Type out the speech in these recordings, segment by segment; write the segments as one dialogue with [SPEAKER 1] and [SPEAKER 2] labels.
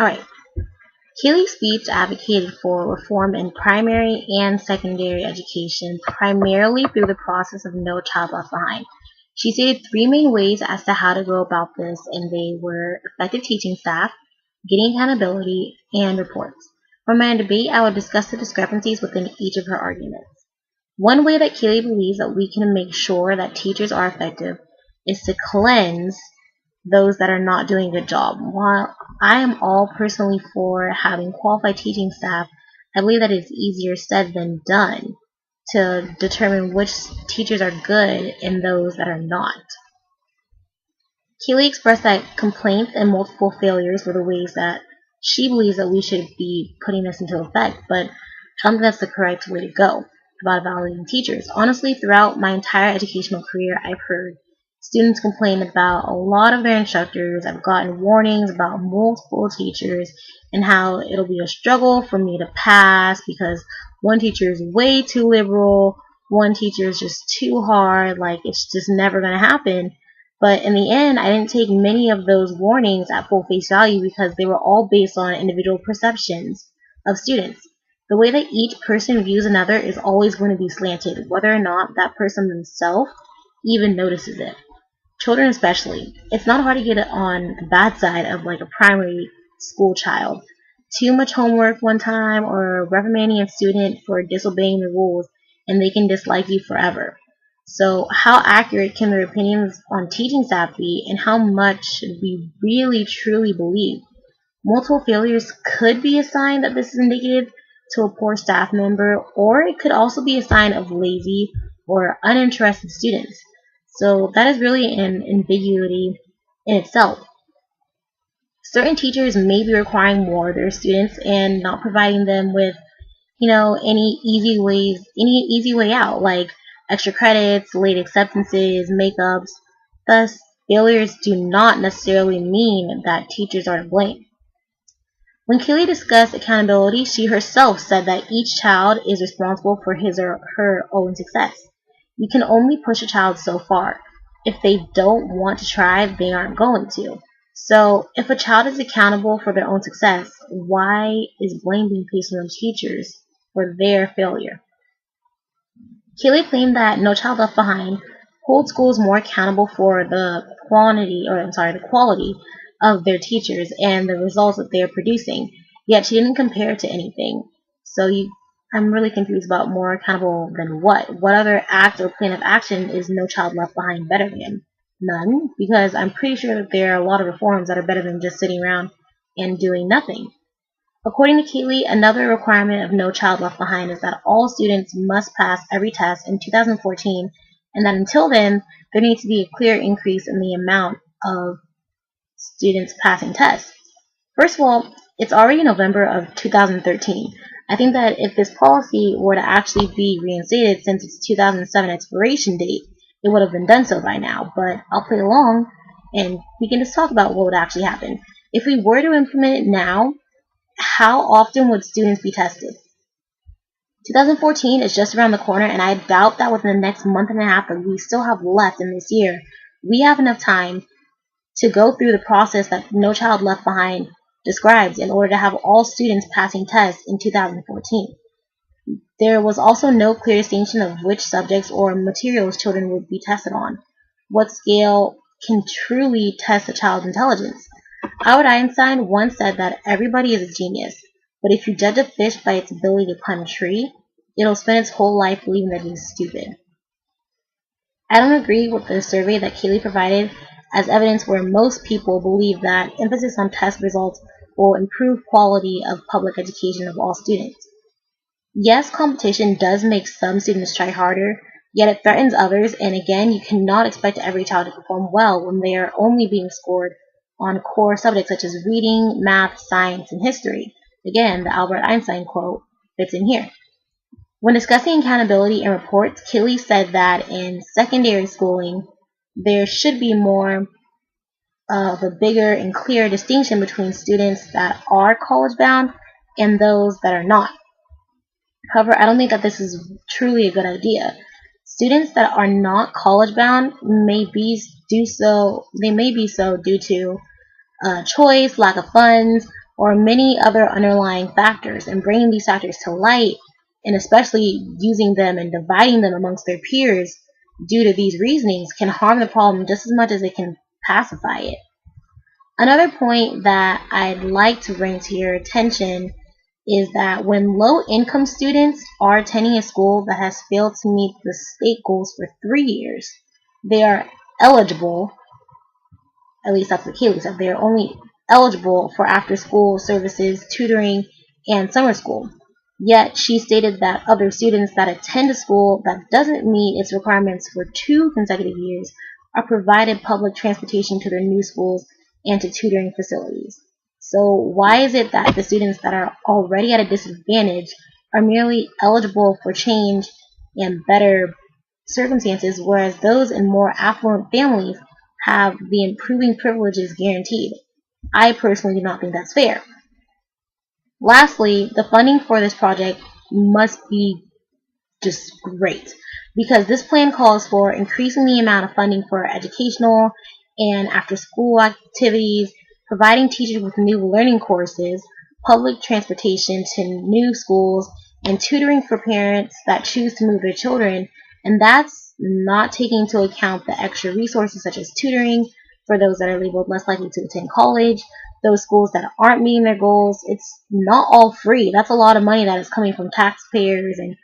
[SPEAKER 1] Alright, Kaley's speech advocated for reform in primary and secondary education, primarily through the process of No Child Left Behind. She stated three main ways as to how to go about this, and they were effective teaching staff, getting accountability, and reports. For my debate, I will discuss the discrepancies within each of her arguments. One way that Kaley believes that we can make sure that teachers are effective is to cleanse those that are not doing a good job. While I am all personally for having qualified teaching staff, I believe that it's easier said than done to determine which teachers are good and those that are not. Kaley expressed that complaints and multiple failures were the ways that she believes that we should be putting this into effect, but I don't think that's the correct way to go about evaluating teachers. Honestly, throughout my entire educational career, I've heard students complain about a lot of their instructors. I've gotten warnings about multiple teachers and how it'll be a struggle for me to pass because one teacher is way too liberal, one teacher is just too hard, like it's just never going to happen. But in the end, I didn't take many of those warnings at full face value because they were all based on individual perceptions of students. The way that each person views another is always going to be slanted, whether or not that person themselves even notices it. Children especially. It's not hard to get on the bad side of like a primary school child. Too much homework one time or reprimanding a student for disobeying the rules and they can dislike you forever. So how accurate can their opinions on teaching staff be, and how much should we really truly believe? Multiple failures could be a sign that this is indicative to a poor staff member, or it could also be a sign of lazy or uninterested students. So that is really an ambiguity in itself. Certain teachers may be requiring more of their students and not providing them with, any easy way out, like extra credits, late acceptances, makeups. Thus, failures do not necessarily mean that teachers are to blame. When Kaley discussed accountability, she herself said that each child is responsible for his or her own success. You can only push a child so far. If they don't want to try, they aren't going to. So, if a child is accountable for their own success, why is blame being placed on teachers for their failure? Kaley claimed that No Child Left Behind holds schools more accountable for the quality of their teachers and the results that they are producing. Yet she didn't compare it to anything. I'm really confused about more accountable than what. What other act or plan of action is No Child Left Behind better than? None, because I'm pretty sure that there are a lot of reforms that are better than just sitting around and doing nothing. According to Kaley, another requirement of No Child Left Behind is that all students must pass every test in 2014, and that until then, there needs to be a clear increase in the amount of students passing tests. First of all, it's already November of 2013. I think that if this policy were to actually be reinstated since its 2007 expiration date, it would have been done so by now, but I'll play along and we can just talk about what would actually happen. If we were to implement it now, how often would students be tested? 2014 is just around the corner, and I doubt that within the next month and a half that we still have left in this year, we have enough time to go through the process that No Child Left Behind describes in order to have all students passing tests in 2014. There was also no clear distinction of which subjects or materials children would be tested on. What scale can truly test a child's intelligence? Albert Einstein once said that everybody is a genius, but if you judge a fish by its ability to climb a tree, it'll spend its whole life believing that it's stupid. I don't agree with the survey that Kaley provided as evidence where most people believe that emphasis on test results will improve quality of public education of all students. Yes, competition does make some students try harder, yet it threatens others, and again, you cannot expect every child to perform well when they are only being scored on core subjects such as reading, math, science, and history. Again, the Albert Einstein quote fits in here. When discussing accountability and reports, Kaley said that in secondary schooling, there should be more of a bigger and clearer distinction between students that are college-bound and those that are not. However, I don't think that this is truly a good idea. Students that are not college-bound may be so due to choice, lack of funds, or many other underlying factors, and bringing these factors to light, and especially using them and dividing them amongst their peers due to these reasonings, can harm the problem just as much as it can pacify it. Another point that I'd like to bring to your attention is that when low-income students are attending a school that has failed to meet the state goals for 3 years, they are eligible, at least that's what Kaley said, they are only eligible for after-school services, tutoring, and summer school. Yet she stated that other students that attend a school that doesn't meet its requirements for 2 consecutive years are provided public transportation to their new schools and to tutoring facilities. So why is it that the students that are already at a disadvantage are merely eligible for change and better circumstances, whereas those in more affluent families have the improving privileges guaranteed? I personally do not think that's fair. Lastly, the funding for this project must be just great, because this plan calls for increasing the amount of funding for educational and after-school activities, providing teachers with new learning courses, public transportation to new schools, and tutoring for parents that choose to move their children. And that's not taking into account the extra resources such as tutoring for those that are labeled less likely to attend college, those schools that aren't meeting their goals. It's not all free. That's a lot of money that is coming from taxpayers, and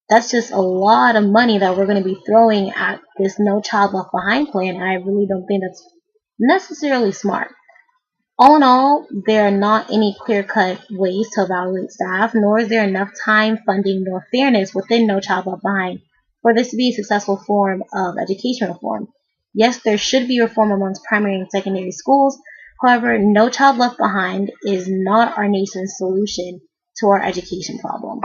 [SPEAKER 1] that's just a lot of money that we're going to be throwing at this No Child Left Behind plan, and I really don't think that's necessarily smart. All in all, there are not any clear-cut ways to evaluate staff, nor is there enough time, funding, nor fairness within No Child Left Behind for this to be a successful form of education reform. Yes, there should be reform amongst primary and secondary schools. However, No Child Left Behind is not our nation's solution to our education problem.